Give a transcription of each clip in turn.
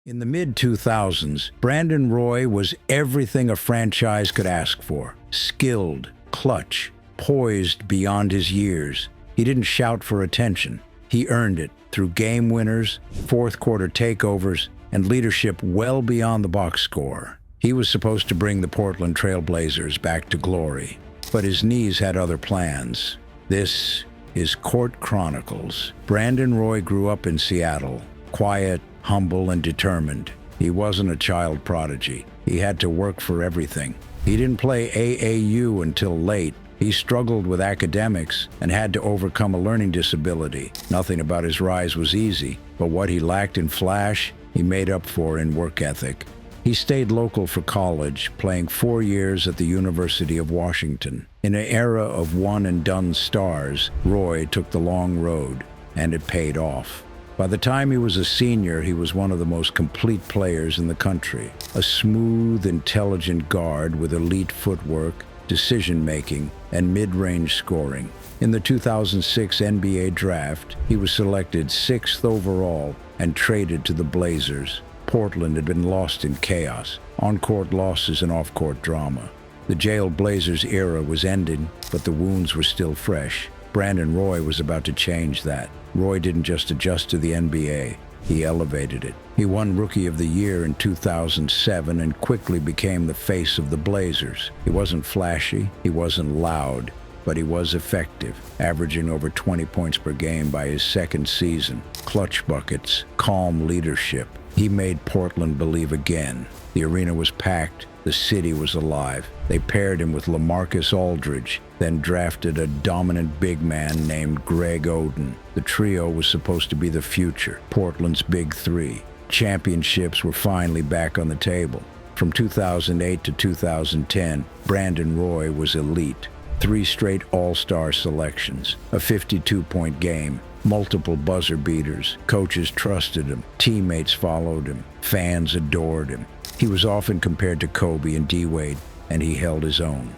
In the mid-2000s, Brandon Roy was everything a franchise could ask for. Skilled, clutch, poised beyond his years. He didn't shout for attention. He earned it through game winners, fourth-quarter takeovers, and leadership well beyond the box score. He was supposed to bring the Portland Trail Blazers back to glory, but his knees had other plans. This is CourtChronicles. Brandon Roy grew up in Seattle, quiet, humble, and determined. He wasn't a child prodigy. He had to work for everything. He didn't play AAU until late. He struggled with academics and had to overcome a learning disability. Nothing about his rise was easy, but what he lacked in flash, he made up for in work ethic. He stayed local for college, playing 4 years at the University of Washington. In an era of one-and-done stars, Roy took the long road, and it paid off. By the time he was a senior, he was one of the most complete players in the country. A smooth, intelligent guard with elite footwork, decision-making, and mid-range scoring. In the 2006 NBA draft, he was selected 6th overall and traded to the Blazers. Portland had been lost in chaos, on-court losses and off-court drama. The jailed Blazers era was ending, but the wounds were still fresh. Brandon Roy was about to change that. Roy didn't just adjust to the NBA, he elevated it. He won Rookie of the Year in 2007 and quickly became the face of the Blazers. He wasn't flashy, he wasn't loud, but he was effective, averaging over 20 points per game by his second season. Clutch buckets, calm leadership. He made Portland believe again. The arena was packed, the city was alive. They paired him with LaMarcus Aldridge, then drafted a dominant big man named Greg Oden. The trio was supposed to be the future, Portland's Big Three. Championships were finally back on the table. From 2008 to 2010, Brandon Roy was elite. 3 straight All-Star selections, a 52-point game, multiple buzzer beaters. Coaches trusted him, teammates followed him, fans adored him. He was often compared to Kobe and D-Wade, and he held his own.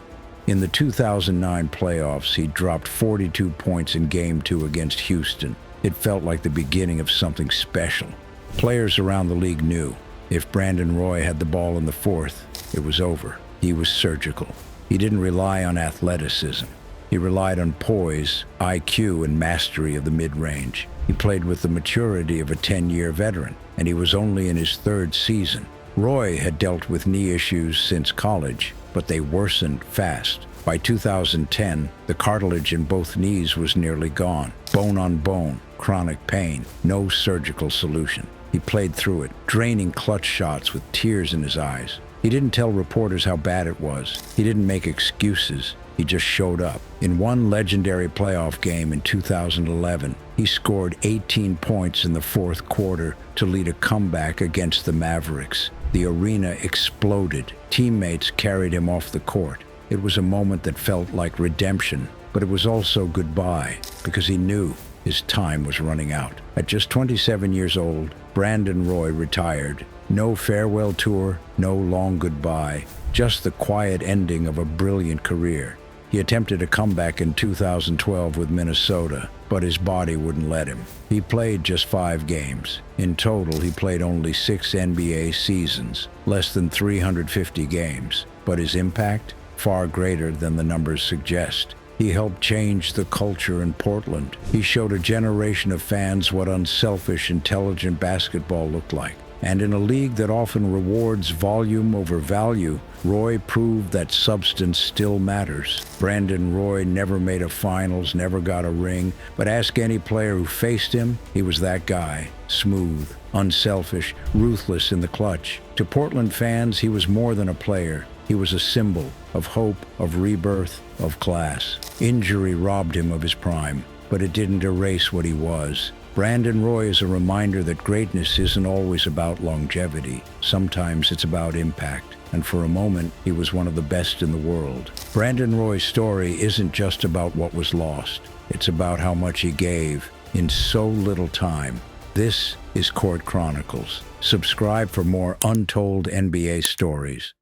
In the 2009 playoffs, he dropped 42 points in Game 2 against Houston. It felt like the beginning of something special. Players around the league knew if Brandon Roy had the ball in the fourth, it was over. He was surgical. He didn't rely on athleticism. He relied on poise, IQ, and mastery of the mid-range. He played with the maturity of a 10-year veteran, and he was only in his 3rd season. Roy had dealt with knee issues since college, but they worsened fast. By 2010, the cartilage in both knees was nearly gone. Bone on bone, chronic pain, no surgical solution. He played through it, draining clutch shots with tears in his eyes. He didn't tell reporters how bad it was. He didn't make excuses. He just showed up. In one legendary playoff game in 2011, he scored 18 points in the 4th quarter to lead a comeback against the Mavericks. The arena exploded. Teammates carried him off the court. It was a moment that felt like redemption, but it was also goodbye, because he knew his time was running out. At just 27 years old, Brandon Roy retired. No farewell tour, no long goodbye, just the quiet ending of a brilliant career. He attempted a comeback in 2012 with Minnesota, but his body wouldn't let him. He played just 5 games. In total, he played only 6 NBA seasons, less than 350 games. But his impact? Far greater than the numbers suggest. He helped change the culture in Portland. He showed a generation of fans what unselfish, intelligent basketball looked like. And in a league that often rewards volume over value, Roy proved that substance still matters. Brandon Roy never made a finals, never got a ring, but ask any player who faced him, he was that guy. Smooth, unselfish, ruthless in the clutch. To Portland fans, he was more than a player. He was a symbol of hope, of rebirth, of class. Injury robbed him of his prime, but it didn't erase what he was. Brandon Roy is a reminder that greatness isn't always about longevity. Sometimes it's about impact. And for a moment, he was one of the best in the world. Brandon Roy's story isn't just about what was lost. It's about how much he gave in so little time. This is CourtChronicles. Subscribe for more untold NBA stories.